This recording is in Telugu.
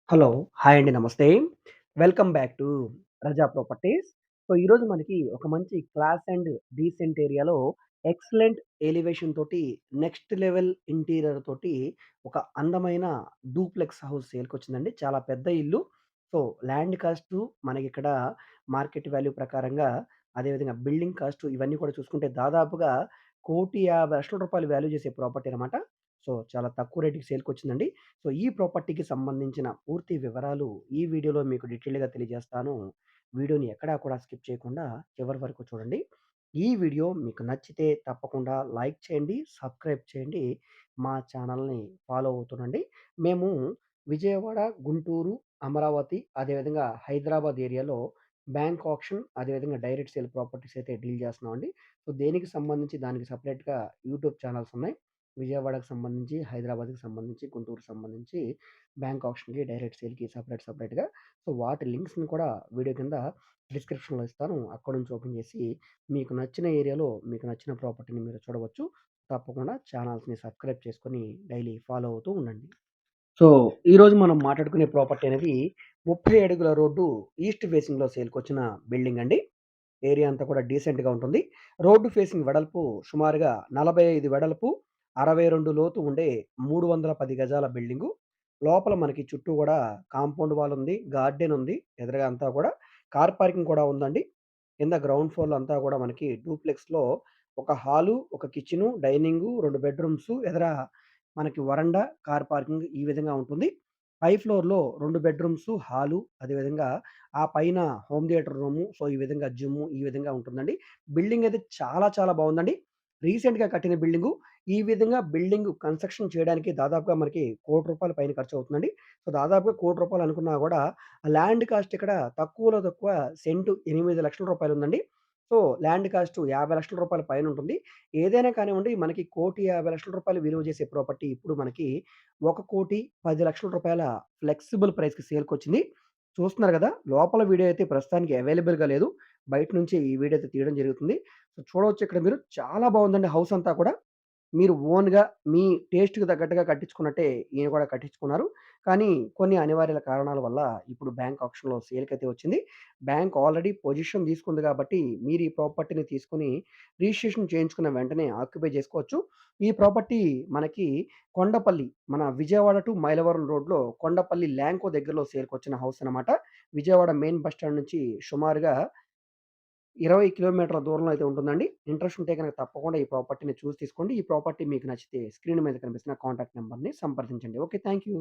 హలో. హాయ్ అండి. నమస్తే. Welcome back to Raza properties. So, ఈరోజు మనకి ఒక మంచి క్లాస్ అండ్ డీసెంట్ ఏరియాలో ఎక్సలెంట్ ఎలివేషన్ తోటి నెక్స్ట్ లెవెల్ ఇంటీరియర్ తోటి ఒక అందమైన డూప్లెక్స్ హౌస్ సేల్‌కొచ్చిందండి. చాలా పెద్ద ఇల్లు. సో, ల్యాండ్ కాస్టు మనకిక్కడ మార్కెట్ వాల్యూ ప్రకారంగా అదేవిధంగా బిల్డింగ్ కాస్ట్ ఇవన్నీ కూడా చూసుకుంటే దాదాపుగా రూ. 1,50,00,000 వాల్యూ చేసే ప్రాపర్టీ అనమాట. సో, చాలా తక్కువ రేట్‌కి సేల్‌కొచ్చిందండి. సో, ఈ ప్రాపర్టీకి సంబంధించిన పూర్తి వివరాలు ఈ వీడియోలో మీకు డీటెయిల్‌గా తెలియజేస్తాను. వీడియోని ఎక్కడా కూడా స్కిప్ చేయకుండా చివరి వరకు చూడండి. ఈ వీడియో మీకు నచ్చితే తప్పకుండా లైక్ చేయండి, సబ్స్క్రైబ్ చేయండి. మా ఛానల్‌ని ఫాలో అవుతుండండి. మేము విజయవాడ, గుంటూరు, అమరావతి అదేవిధంగా హైదరాబాద్ ఏరియాలో బ్యాంక్ ఆక్షన్ అదేవిధంగా డైరెక్ట్ సేల్ ప్రాపర్టీస్ అయితే డీల్ చేస్తున్నామండి. సో, దేనికి సంబంధించి దానికి సెపరేట్‌గా యూట్యూబ్ ఛానెల్స్ ఉన్నాయి. విజయవాడకి సంబంధించి, హైదరాబాద్‌కి సంబంధించి, గుంటూరుకి సంబంధించి బ్యాంక్ ఆప్షన్‌కి, డైరెక్ట్ సేల్‌కి సెపరేట్‌గా. సో, వాటి లింక్స్‌ని కూడా వీడియో కింద డిస్క్రిప్షన్‌లో ఇస్తాను. అక్కడ నుంచి ఓపెన్ చేసి మీకు నచ్చిన ఏరియాలో మీకు నచ్చిన ప్రాపర్టీని మీరు చూడవచ్చు. తప్పకుండా ఛానల్స్‌ని సబ్స్క్రైబ్ చేసుకొని డైలీ ఫాలో అవుతూ ఉండండి. సో, ఈరోజు మనం మాట్లాడుకునే ప్రాపర్టీ అనేది 30 అడుగుల రోడ్డు ఈస్ట్ ఫేసింగ్‌లో సేల్‌కొచ్చిన బిల్డింగ్ అండి. ఏరియా అంతా కూడా డీసెంట్‌గా ఉంటుంది. రోడ్డు ఫేసింగ్ వెడల్పు సుమారుగా 45 వెడల్పు, 62 లోతు ఉండే 310 గజాల బిల్డింగు. లోపల మనకి చుట్టూ గూడా కాంపౌండ్ వాల్ ఉంది. గార్డెన్ ఉంది. ఎదురుగా అంతా కూడా కార్ పార్కింగ్ కూడా ఉందండి. కింద గ్రౌండ్ ఫ్లోర్‌లో అంతా గూడా మనకి డూప్లెక్స్‌లో ఒక హాలు, ఒక కిచెను, డైనింగు, 2 బెడ్‌రూమ్సు ఎదర మనకి వరండా, కార్ పార్కింగ్ ఈ విధంగా ఉంటుంది. పై ఫ్లోర్‌లో 2 బెడ్‌రూమ్సు, హాలు అదేవిధంగా ఆ పైన హోమ్ థియేటర్ రూము. సో, ఈ విధంగా జిమ్ము ఈ విధంగా ఉంటుందండి. బిల్డింగ్ అయితే చాలా చాలా బావుందండి. రీసెంట్‌గా కట్టిన బిల్డింగు. ఈ విధంగా బిల్డింగ్ కన్‌స్ట్రక్షన్ చేయడానికి దాదాపుగా మనకి రూ. 1,00,00,000 పైన ఖర్చవుతుందండి. సో, దాదాపుగా రూ. 1,00,00,000 అనుకున్నా గూడా ల్యాండ్ కాస్ట్ ఇక్కడ తక్కువలో తక్కువ సెంటు రూ. 8,00,000 ఉందండి. సో, ల్యాండ్ కాస్ట్ రూ. 50,00,000 పైనుంటుంది. ఏదైనా కానివ్వండి మనకి రూ. 1,50,00,000 విలువ చేసే ప్రాపర్టీ ఇప్పుడు మనకి రూ. 1,10,00,000 ఫ్లెక్సిబుల్ ప్రైస్‌కి సేల్‌కొచ్చింది. చూస్తున్నారు గదా! లోపల వీడియో అయితే ప్రస్తుతానికి అవైలబుల్‌గా లేదు. బయట నుంచి ఈ వీడియో అయితే తీయడం జరుగుతుంది. సో, చూడవచ్చు ఇక్కడ మీరు చాలా బావుందండి హౌస్ అంతా కూడా. మీరు ఓన్‌గా మీ టేస్ట్‌కి తగ్గట్టుగా కట్టించుకున్నట్టే ఈయన కూడా కట్టించుకున్నారు. కానీ కొన్ని అనివార్య కారణాల వల్ల ఇప్పుడు బ్యాంక్ ఆక్షన్‌లో సేల్‌కైతే వచ్చింది. బ్యాంక్ ఆల్రెడీ పొజిషన్ తీసుకుంది కాబట్టి మీరు ఈ ప్రాపర్టీని తీసుకొని రిజిస్ట్రేషన్ చేయించుకున్న వెంటనే ఆక్యుపై చేసుకోవచ్చు. ఈ ప్రాపర్టీ మనకి కొండపల్లి మన విజయవాడ టు మైలవరం రోడ్‌లో కొండపల్లి ల్యాంకో దగ్గరలో సేల్‌కొచ్చిన హౌస్ అనమాట. విజయవాడ మెయిన్ బస్ స్టాండ్ నుంచి సుమారుగా 20 కిలోమీటర్ల దూరంలో అయితే ఉంటుందండి. ఇంట్రెస్ట్ ఉంటే గనక తప్పకుండా ఈ ప్రాపర్టీని చూసి తీసుకోండి. ఈ ప్రాపర్టీ మీకు నచ్చితే స్క్రీన్ మీద కనిపిస్తున్న కాంటాక్ట్ నంబర్‌ని సంప్రదించండి. ఓకే. Thank you.